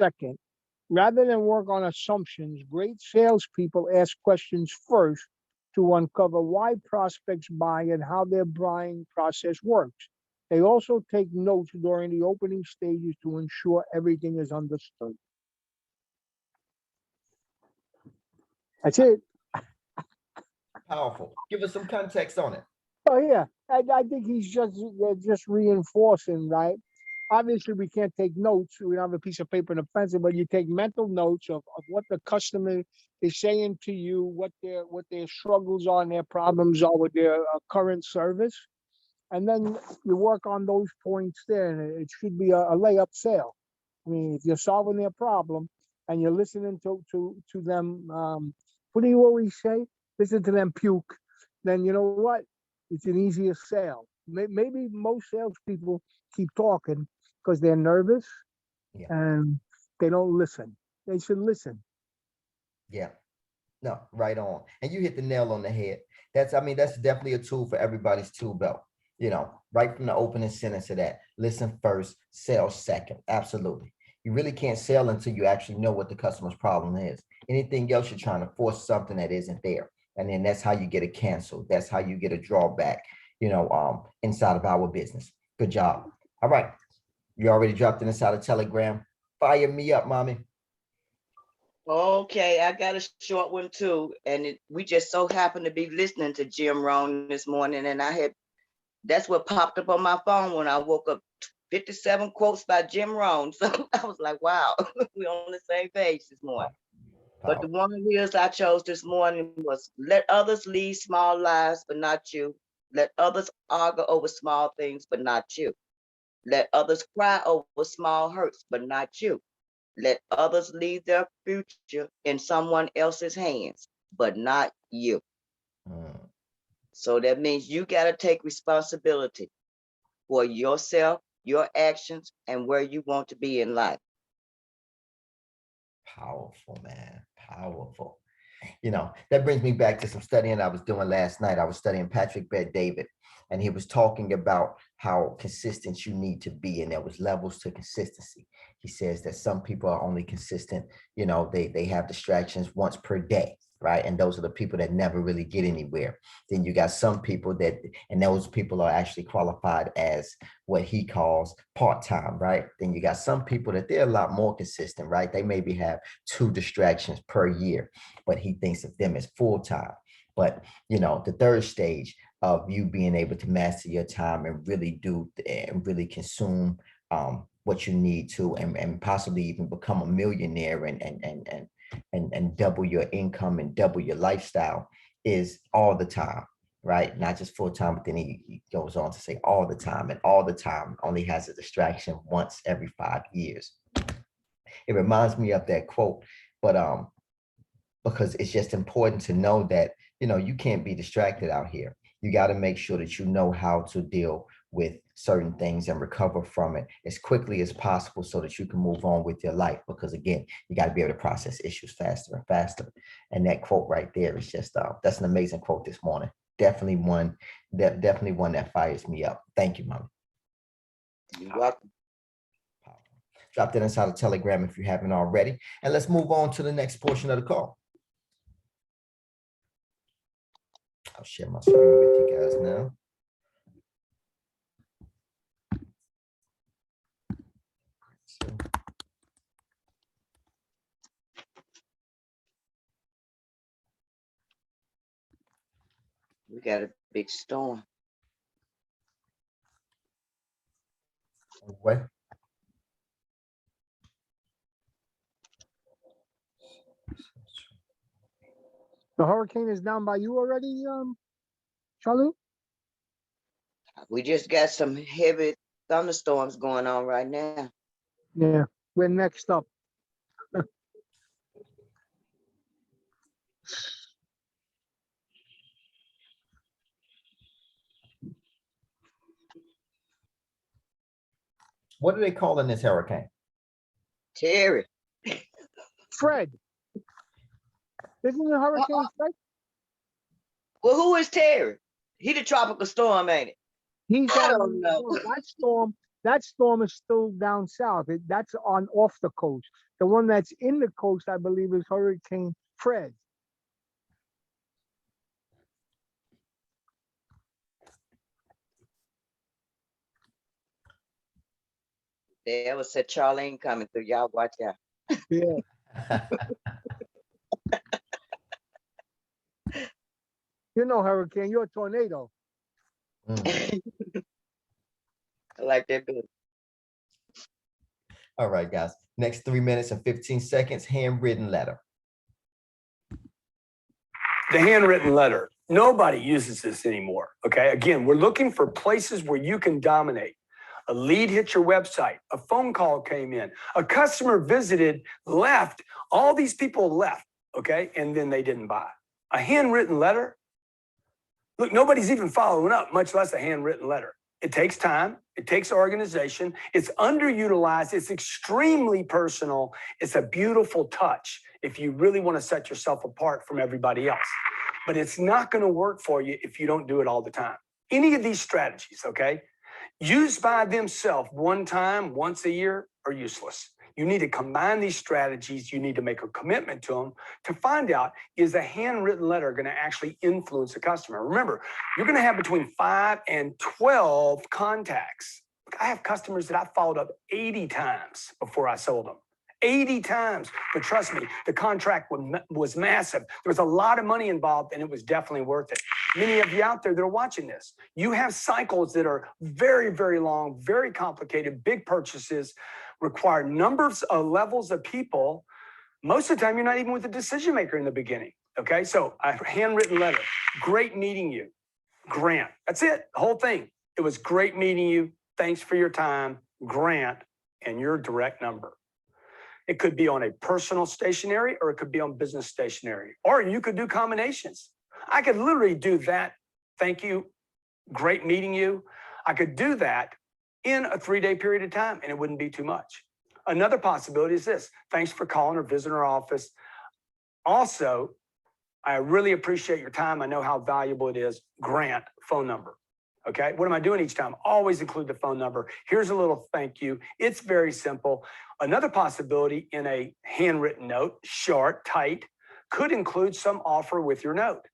second. Rather than work on assumptions, great salespeople ask questions first to uncover why prospects buy and how their buying process works. They also take notes during the opening stages to ensure everything is understood. That's it. Powerful. Give us some context on it. Oh yeah, I think he's just reinforcing, right? Obviously, we can't take notes. We don't have a piece of paper and a pencil, but you take mental notes of what the customer is saying to you, what their struggles are and their problems are with their current service, and then you work on those points there, and it should be a layup sale. I mean, if you're solving their problem and you're listening to them, what do you always say? Listen to them puke. Then you know what? It's an easier sale. Maybe most salespeople keep talking because they're nervous Yeah. and they don't listen. They should listen. Yeah. No, right on. And you hit the nail on the head. That's definitely a tool for everybody's tool belt. Right from the opening sentence of that. Listen first, sell second. Absolutely. You really can't sell until you actually know what the customer's problem is. Anything else, you're trying to force something that isn't there. And then that's how you get a cancel. That's how you get a drawback, inside of our business. Good job. All right. You already dropped it inside of Telegram. Fire me up, mommy. Okay, I got a short one too. And we just so happened to be listening to Jim Rohn this morning. And that's what popped up on my phone when I woke up. 57 quotes by Jim Rohn. So I was like, wow, we're on the same page this morning. But the one of his I chose this morning was let others lead small lives, but not you. Let others argue over small things, but not you. Let others cry over small hurts, but not you. Let others leave their future in someone else's hands, but not you. So that means you got to take responsibility for yourself, your actions, and where you want to be in life. Powerful, man. Powerful. That brings me back to some studying I was doing last night. I was studying Patrick Bet-David, and he was talking about how consistent you need to be, and there was levels to consistency. He says that some people are only consistent, they have distractions once per day, right? And those are the people that never really get anywhere. Then you got some people and those people are actually qualified as what he calls part-time, right? Then you got some people that they're a lot more consistent, right? They maybe have 2 distractions per year, but he thinks of them as full-time. But, the third stage of you being able to master your time and really consume what you need to, and possibly even become a millionaire and double your income and double your lifestyle is all the time, right? Not just full time, but then he goes on to say all the time, and all the time only has a distraction once every 5 years. It reminds me of that quote, but because it's just important to know that, you can't be distracted out here. You got to make sure that you know how to deal with certain things and recover from it as quickly as possible so that you can move on with your life. Because again, you got to be able to process issues faster and faster. And that quote right there is just, that's an amazing quote this morning. Definitely one that fires me up. Thank you, Mom. You're welcome. Drop that inside of Telegram if you haven't already. And let's move on to the next portion of the call. I'll share my screen with you guys now. We got a big storm. What? The hurricane is down by you already, Charlie? We just got some heavy thunderstorms going on right now. Yeah, we're next up. What are they calling this hurricane? Terry. Fred. Isn't it Hurricane Fred? Well, who is Terry? He the tropical storm, ain't it? He's I don't know. That storm That storm is still down south. That's on off the coast. The one that's in the coast, I believe, is Hurricane Fred. There was a Charlene coming through. Y'all watch out. Yeah. You know, hurricane, you're a tornado. Mm. I like that good. All right, guys. Next 3 minutes and 15 seconds, handwritten letter. The handwritten letter. Nobody uses this anymore. Okay. Again, we're looking for places where you can dominate. A lead hit your website. A phone call came in. A customer visited, left. All these people left. Okay. And then they didn't buy. A handwritten letter. Look, nobody's even following up, much less a handwritten letter. It takes time. It takes organization. It's underutilized. It's extremely personal. It's a beautiful touch if you really want to set yourself apart from everybody else. But it's not going to work for you if you don't do it all the time. Any of these strategies, okay, used by themselves one time, once a year, are useless. You need to combine these strategies. You need to make a commitment to them to find out, is a handwritten letter going to actually influence the customer? Remember, you're going to have between 5 and 12 contacts. I have customers that I followed up 80 times before I sold them. 80 times. But trust me, the contract was massive. There was a lot of money involved, and it was definitely worth it. Many of you out there that are watching this, you have cycles that are very, very long, very complicated, big purchases, require numbers of levels of people. Most of the time, you're not even with the decision maker in the beginning. Okay, so a handwritten letter. Great meeting you. Grant. That's it. The whole thing. It was great meeting you. Thanks for your time. Grant, and your direct number. It could be on a personal stationery, or it could be on business stationery, or you could do combinations. I could literally do that. Thank you. Great meeting you. I could do that in a 3-day period of time, and it wouldn't be too much. Another possibility is this. Thanks for calling or visiting our office. Also, I really appreciate your time. I know how valuable it is. Grant, phone number. Okay, what am I doing each time? Always include the phone number. Here's a little thank you. It's very simple. Another possibility in a handwritten note, short, tight, could include some offer with your note.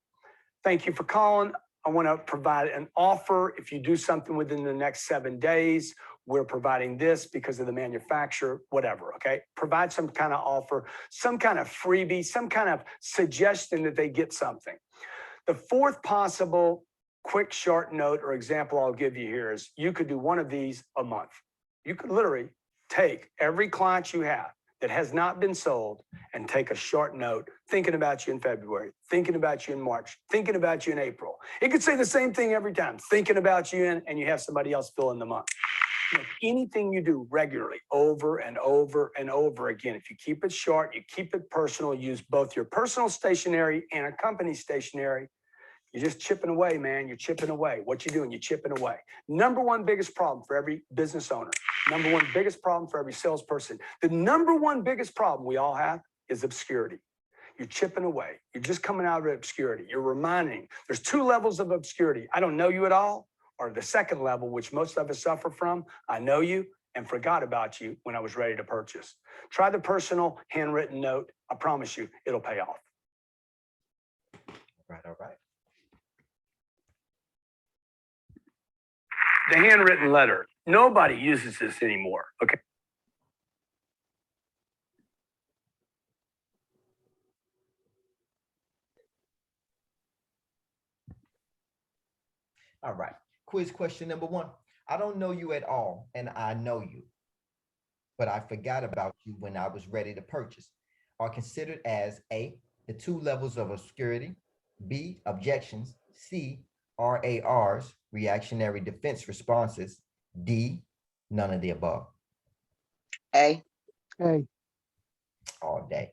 Thank you for calling. I want to provide an offer. If you do something within the next 7 days, we're providing this because of the manufacturer, whatever, okay? Provide some kind of offer, some kind of freebie, some kind of suggestion that they get something. The fourth possible quick, short note or example I'll give you here is you could do one of these a month. You could literally take every client you have that has not been sold and take a short note, thinking about you in February, thinking about you in March, thinking about you in April. It could say the same thing every time, thinking about you in, and you have somebody else fill in the month. You know, anything you do regularly, over and over and over again, if you keep it short, you keep it personal, use both your personal stationery and a company stationery, you're just chipping away, man. You're chipping away. What you doing? You're chipping away. Number one biggest problem for every business owner. Number one biggest problem for every salesperson. The number one biggest problem we all have is obscurity. You're chipping away. You're just coming out of obscurity. You're reminding. There's 2 levels of obscurity. I don't know you at all, or the second level, which most of us suffer from. I know you and forgot about you when I was ready to purchase. Try the personal handwritten note. I promise you, it'll pay off. All right. The handwritten letter. Nobody uses this anymore. Okay. All right. Quiz question number 1. I don't know you at all, and I know you, but I forgot about you when I was ready to purchase. Are considered as A, the 2 levels of obscurity, B, objections, C, RARs, reactionary defense responses, D, none of the above. A. Hey, All day.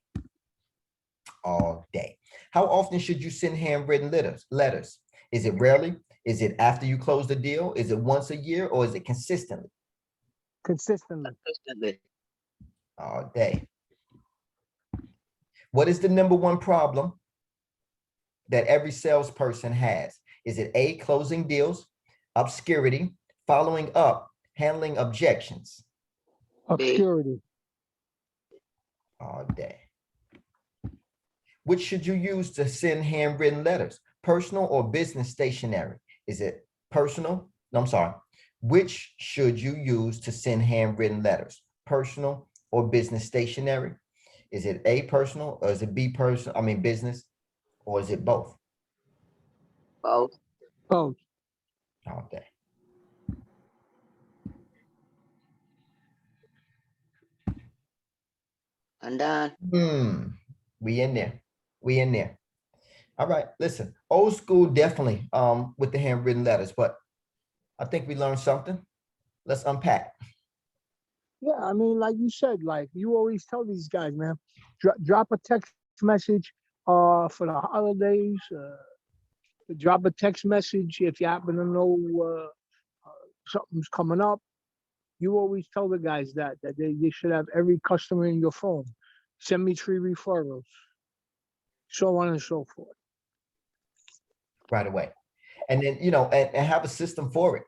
All day. How often should you send handwritten letters? Is it rarely? Is it after you close the deal? Is it once a year, or is it consistently? consistently. Consistently. All day. What is the number one problem that every salesperson has? Is it A, closing deals, obscurity, following up, handling objections. Obscurity. All day. Which should you use to send handwritten letters? Personal or business stationery? Is it personal? No, I'm sorry. Which should you use to send handwritten letters? Personal or business stationery? Is it A, personal, or is it B, personal? I mean, business, or is it both? Both. Both. All day. I'm done. We in there. We in there. All right, listen, old school definitely with the handwritten letters, but I think we learned something. Let's unpack. Yeah, I mean, like you said, like you always tell these guys, man, drop a text message for the holidays. Drop a text message if you happen to know something's coming up. You always tell the guys that they should have every customer in your phone. Send me 3 referrals, so on and so forth. Right away. And then, and have a system for it.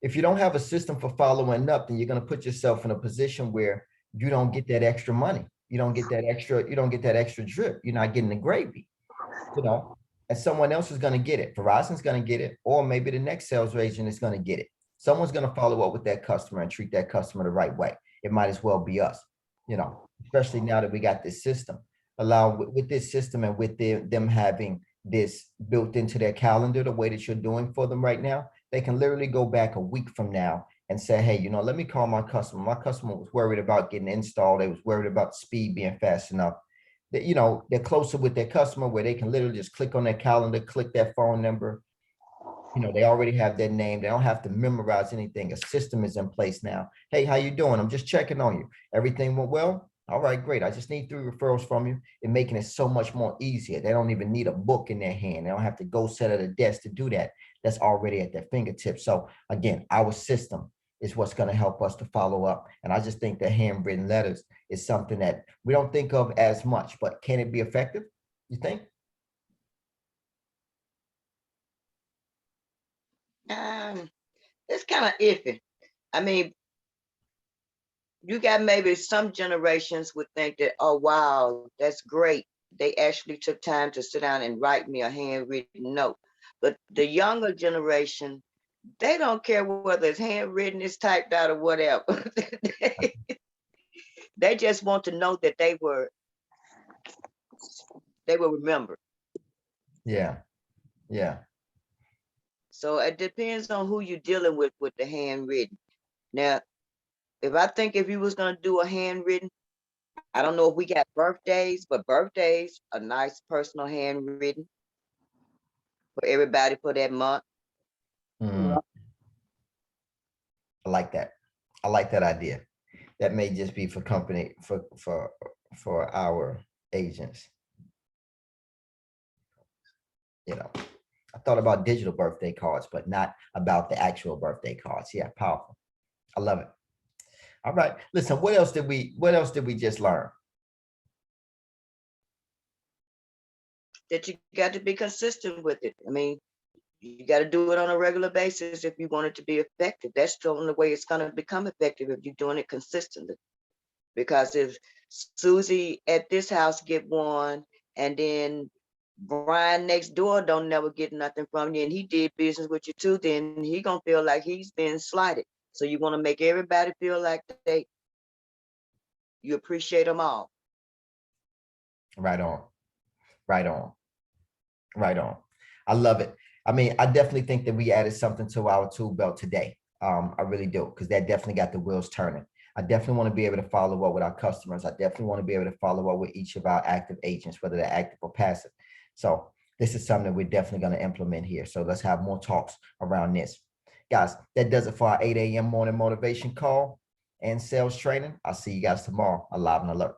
If you don't have a system for following up, then you're going to put yourself in a position where you don't get that extra money. You don't get that extra drip. You're not getting the gravy, and someone else is going to get it. Verizon's going to get it, or maybe the next sales agent is going to get it. Someone's going to follow up with that customer and treat that customer the right way. It might as well be us, especially now that we got this system. With this system and with them having this built into their calendar, the way that you're doing for them right now, they can literally go back a week from now and say, hey, let me call my customer. My customer was worried about getting installed. They was worried about the speed being fast enough. They're closer with their customer where they can literally just click on their calendar, click that phone number. They already have their name. They don't have to memorize anything. A system is in place now. Hey, how you doing? I'm just checking on you. Everything went well? All right, great. I just need 3 referrals from you and making it so much more easier. They don't even need a book in their hand. They don't have to go sit at a desk to do that. That's already at their fingertips. So again, our system is what's going to help us to follow up. And I just think that handwritten letters is something that we don't think of as much, but can it be effective? You think? It's kind of iffy. I mean, you got maybe some generations would think that, oh, wow, that's great. They actually took time to sit down and write me a handwritten note. But the younger generation, they don't care whether it's handwritten, it's typed out, or whatever. They just want to know that they were remembered. Yeah. Yeah. So it depends on who you're dealing with the handwritten. Now, if you was going to do a handwritten, I don't know if we got birthdays, but birthdays, a nice personal handwritten for everybody for that month. I like that. I like that idea. That may just be for company, for our agents. I thought about digital birthday cards, but not about the actual birthday cards. Yeah, powerful. I love it. All right. Listen, what else did we just learn? That you got to be consistent with it. I mean, you got to do it on a regular basis if you want it to be effective. That's the only way it's going to become effective, if you're doing it consistently. Because if Susie at this house get one, and then Brian next door don't never get nothing from you, and he did business with you too, then he gonna feel like he's been slighted. So you want to make everybody feel like you appreciate them all. Right on. Right on. Right on. I love it. I mean, I definitely think that we added something to our tool belt today. I really do, because that definitely got the wheels turning. I definitely want to be able to follow up with our customers. I definitely want to be able to follow up with each of our active agents, whether they're active or passive. So this is something that we're definitely going to implement here. So let's have more talks around this. Guys, that does it for our 8 a.m. morning motivation call and sales training. I'll see you guys tomorrow. Alive and alert.